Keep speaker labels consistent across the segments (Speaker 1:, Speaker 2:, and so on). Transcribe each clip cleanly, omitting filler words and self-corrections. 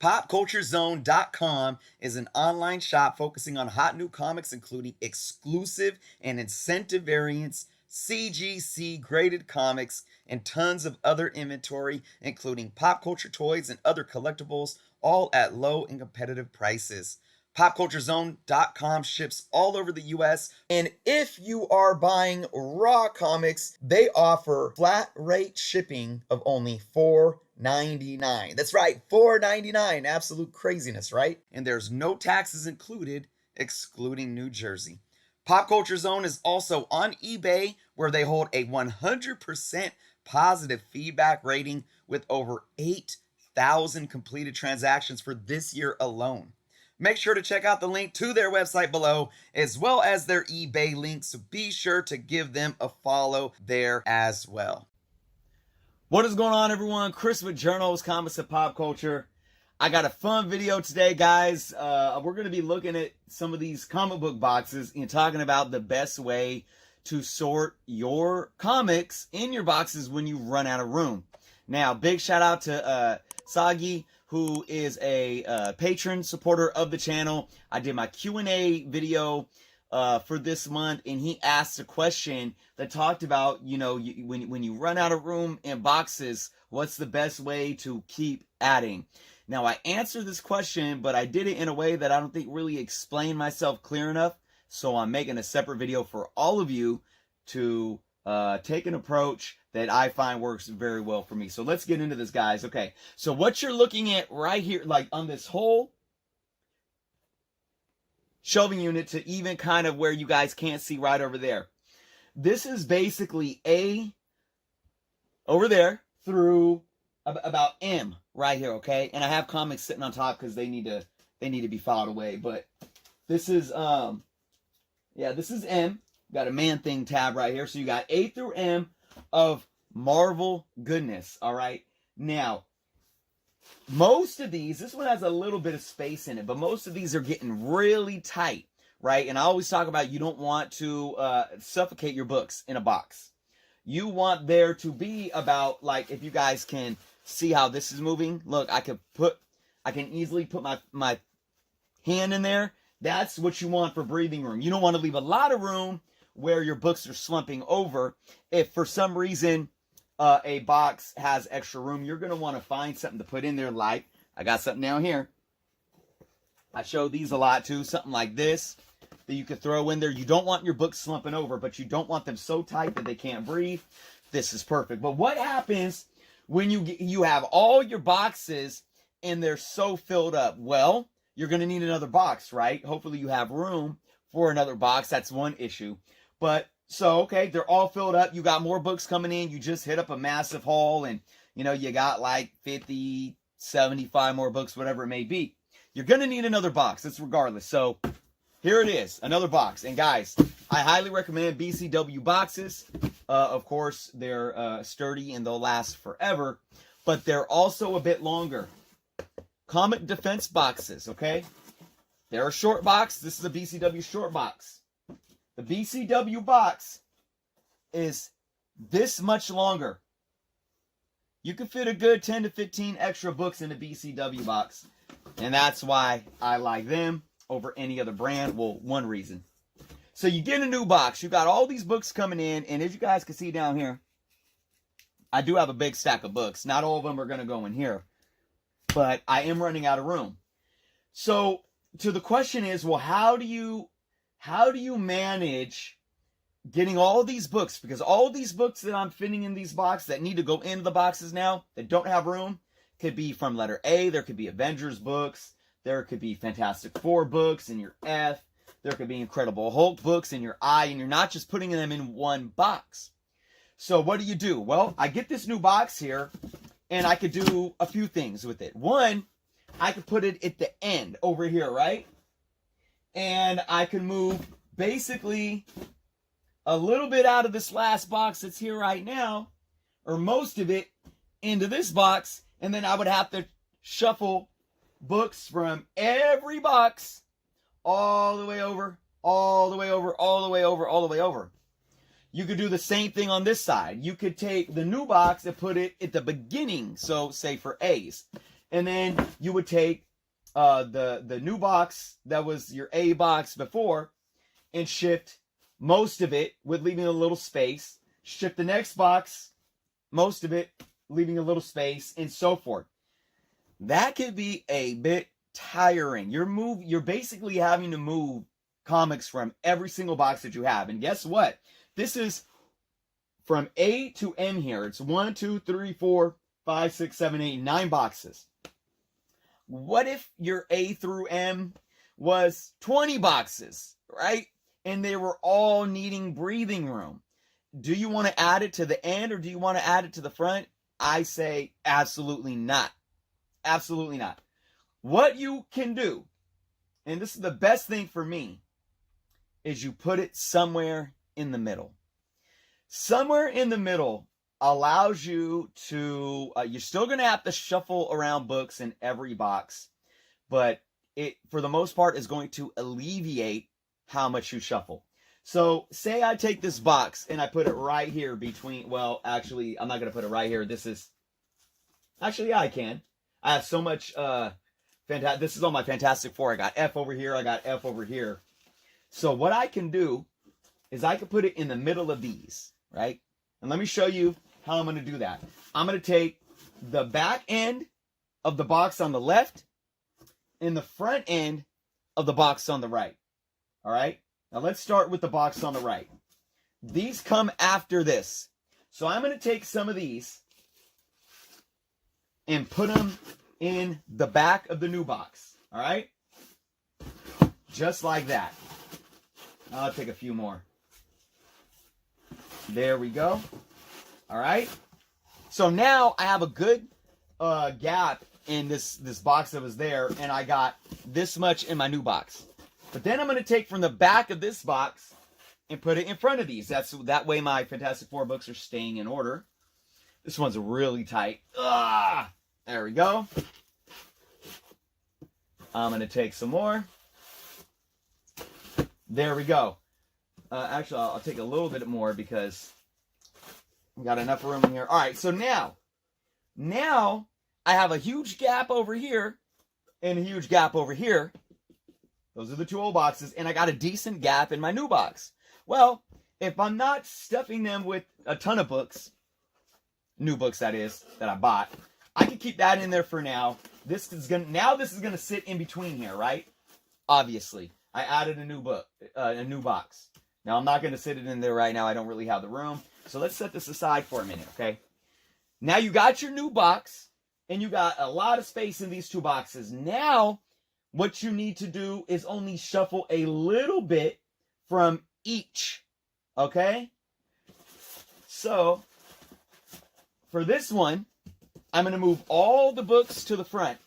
Speaker 1: PopCultureZone.com is an online shop focusing on hot new comics, including exclusive and incentive variants, CGC graded comics, and tons of other inventory, including pop culture toys and other collectibles, all at low and competitive prices. PopCultureZone.com ships all over the US. And if you are buying raw comics, they offer flat rate shipping of only $4.99. That's right, $4.99. Absolute craziness, right? And there's no taxes included, excluding New Jersey. Pop Culture Zone is also on eBay, where they hold a 100% positive feedback rating with over 8,000 completed transactions for this year alone. Make sure to check out the link to their website below, as well as their eBay link, so be sure to give them a follow there as well. What is going on, everyone? Chris with Journals, Comics, and Pop Culture. I got a fun video today, guys. We're going to be looking at some of these comic book boxes and talking about the best way to sort your comics in your boxes when you run out of room. Now, big shout out to Sagi, who is a patron supporter of the channel. I did my Q&A video for this month, and he asked a question that talked about, you know, when you run out of room in boxes, what's the best way to keep adding? Now, I answered this question, but I did it in a way that I don't think really explained myself clear enough, so I'm making a separate video for all of you to take an approach that I find works very well for me. So let's get into this, guys. Okay, so what you're looking at right here, like on this whole shelving unit to even kind of where you guys can't see right over there, this is basically A over there through about M right here, okay? And I have comics sitting on top because they need to be filed away. But this is this is M. Got a Man Thing tab right here. So you got A through M of Marvel goodness, all right? Now, most of these, this one has a little bit of space in it, but most of these are getting really tight, right? And I always talk about you don't want to suffocate your books in a box. You want there to be about, like, if you guys can see how this is moving, look, I can easily put my hand in there. That's what you want for breathing room. You don't want to leave a lot of room where your books are slumping over. If for some reason a box has extra room, you're going to want to find something to put in there. Like, I got something down here. I show these a lot too. Something like this that you could throw in there. You don't want your books slumping over, but you don't want them so tight that they can't breathe. This is perfect. But what happens when you have all your boxes and they're so filled up? Well, you're going to need another box, right? Hopefully you have room for another box. That's one issue. But so, okay, they're all filled up. You got more books coming in. You just hit up a massive haul and, you know, you got like 50, 75 more books, whatever it may be. You're going to need another box. That's regardless. So here it is, another box. And guys, I highly recommend BCW boxes. Of course, they're sturdy and they'll last forever, but they're also a bit longer. Comic Defense boxes, okay? They're a short box. This is a BCW short box. The BCW box is this much longer. You can fit a good 10 to 15 extra books in a BCW box. And that's why I like them over any other brand. Well, one reason. So you get a new box. You got all these books coming in. And as you guys can see down here, I do have a big stack of books. Not all of them are going to go in here. But I am running out of room. So the question is, well, how do you manage getting all of these books? Because all of these books that I'm fitting in these boxes that need to go into the boxes now that don't have room could be from letter A. There could be Avengers books. There could be Fantastic Four books in your F. There could be Incredible Hulk books in your I. And you're not just putting them in one box. So what do? Well, I get this new box here. And I could do a few things with it. One, I could put it at the end over here, right? And I can move basically a little bit out of this last box that's here right now, or most of it, into this box. And then I would have to shuffle books from every box all the way over, all the way over, all the way over, all the way over. You could do the same thing on this side. You could take the new box and put it at the beginning, so say for A's. And then you would take the new box that was your A box before and shift most of it with leaving a little space. Shift the next box, most of it, leaving a little space, and so forth. That could be a bit tiring. You're basically having to move comics from every single box that you have. And guess what? This is from A to M here. It's 1, 2, 3, 4, 5, 6, 7, 8, 9 boxes. What if your A through M was 20 boxes, right? And they were all needing breathing room. Do you want to add it to the end or do you want to add it to the front? I say absolutely not. Absolutely not. What you can do, and this is the best thing for me, is you put it somewhere in the middle. Somewhere in the middle allows you to, you're still going to have to shuffle around books in every box, but it, for the most part, is going to alleviate how much you shuffle. So say I take this box and I put it right here between, well, actually, I'm not going to put it right here. This is, actually, yeah, I can. I have so much, this is on my Fantastic Four. I got F over here. I got F over here. So what I can do is I can put it in the middle of these, right? And let me show you how I'm going to do that. I'm going to take the back end of the box on the left and the front end of the box on the right. All right? Now let's start with the box on the right. These come after this. So I'm going to take some of these and put them in the back of the new box. All right? Just like that. I'll take a few more. There we go. All right? So now I have a good gap in this box that was there, and I got this much in my new box. But then I'm going to take from the back of this box and put it in front of these. That way my Fantastic Four books are staying in order. This one's really tight. There we go. I'm going to take some more. There we go. Actually, I'll take a little bit more because we got enough room in here. All right, so now I have a huge gap over here and a huge gap over here. Those are the two old boxes, and I got a decent gap in my new box. Well, if I'm not stuffing them with a ton of books, new books that is, that I bought, I can keep that in there for now. This is gonna sit in between here, right? Obviously, I added a new book, a new box. Now I'm not gonna sit it in there right now. I don't really have the room, so let's set this aside for a minute, okay? Now you got your new box, and you got a lot of space in these two boxes. Now, what you need to do is only shuffle a little bit from each, okay? So, for this one, I'm going to move all the books to the front.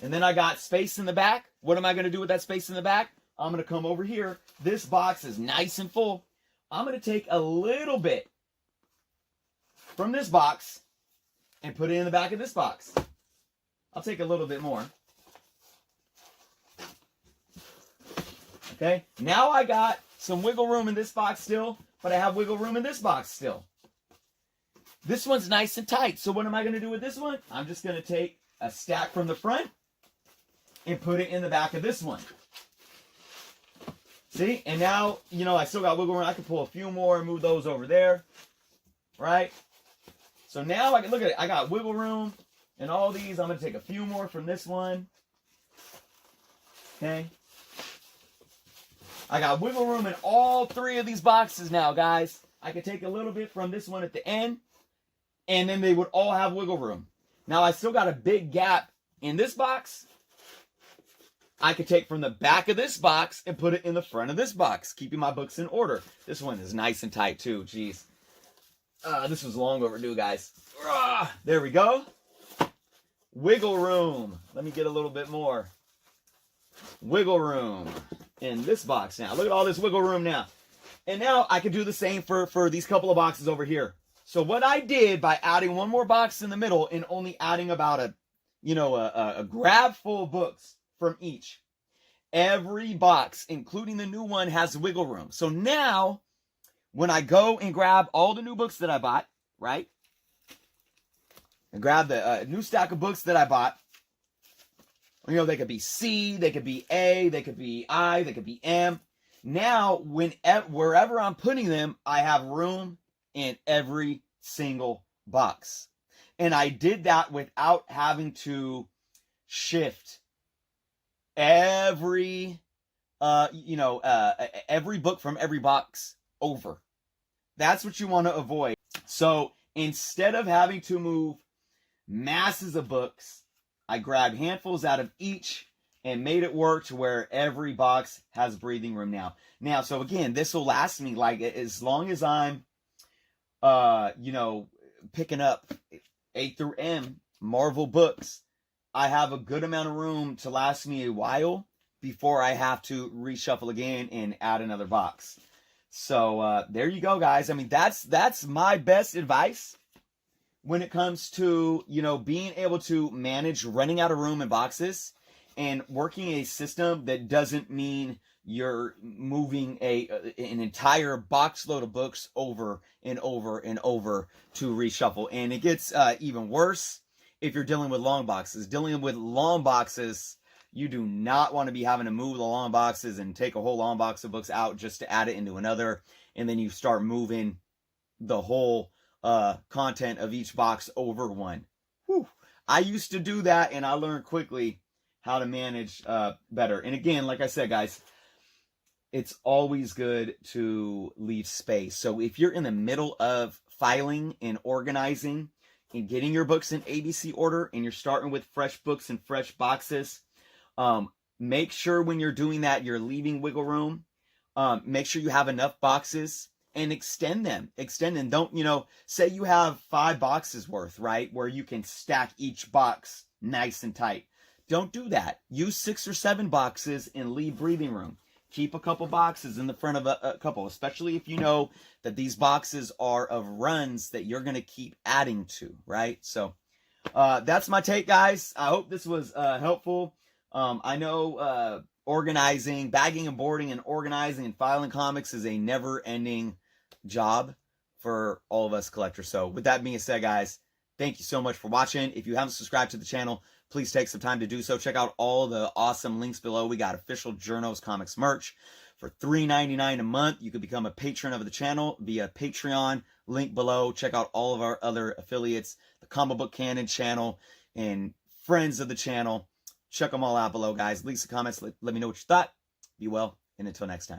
Speaker 1: And then I got space in the back. What am I going to do with that space in the back? I'm going to come over here. This box is nice and full. I'm going to take a little bit from this box and put it in the back of this box. I'll take a little bit more. Okay, now I got some wiggle room in this box still, but I have wiggle room in this box still. This one's nice and tight, so what am I going to do with this one? I'm just going to take a stack from the front and put it in the back of this one. See, and now, I still got wiggle room. I can pull a few more and move those over there, right? So now I can look at it. I got wiggle room in all these. I'm going to take a few more from this one. Okay. I got wiggle room in all three of these boxes now, guys. I could take a little bit from this one at the end, and then they would all have wiggle room. Now, I still got a big gap in this box. I could take from the back of this box and put it in the front of this box, keeping my books in order. This one is nice and tight, too. Jeez. This was long overdue, guys. There we go. Wiggle room. Let me get a little bit more. Wiggle room in this box now. Look at all this wiggle room now. And now I can do the same for these couple of boxes over here. So what I did by adding one more box in the middle and only adding about a grab full of books from each. Every box, including the new one, has wiggle room. So now, when I go and grab all the new books that I bought, right? and grab the new stack of books that I bought. You know, they could be C, they could be A, they could be I, they could be M. Now, wherever I'm putting them, I have room in every single box. And I did that without having to shift every every book from every box over. That's what you want to avoid. So instead of having to move masses of books, I grabbed handfuls out of each and made it work to where every box has breathing room now. So again, this will last me like as long as I'm picking up A through M Marvel books. I have a good amount of room to last me a while before I have to reshuffle again and add another box. So there you go, guys. I mean, that's my best advice when it comes to, being able to manage running out of room in boxes and working a system that doesn't mean you're moving an entire box load of books over and over and over to reshuffle. And it gets even worse if you're dealing with long boxes. Dealing with long boxes, you do not want to be having to move the long boxes and take a whole long box of books out just to add it into another. And then you start moving the whole content of each box over one. Whew. I used to do that, and I learned quickly how to manage better. And again, like I said, guys, it's always good to leave space. So if you're in the middle of filing and organizing and getting your books in ABC order, and you're starting with fresh books and fresh boxes, make sure when you're doing that, you're leaving wiggle room. Make sure you have enough boxes and extend them. Don't, say you have 5 boxes worth, right? Where you can stack each box nice and tight. Don't do that. Use 6 or 7 boxes and leave breathing room. Keep a couple boxes in the front of a couple, especially if you know that these boxes are of runs that you're going to keep adding to, right? So that's my take, guys. I hope this was helpful. I know organizing, bagging and boarding and organizing and filing comics is a never-ending job for all of us collectors. So with that being said, guys, thank you so much for watching. If you haven't subscribed to the channel, please take some time to do so. Check out all the awesome links below. We got official Journos Comics merch for $3.99 a month. You can become a patron of the channel via Patreon. Link below. Check out all of our other affiliates, the Comic Book Canon channel, and friends of the channel. Check them all out below, guys. Leave some comments. Let me know what you thought. Be well, and until next time.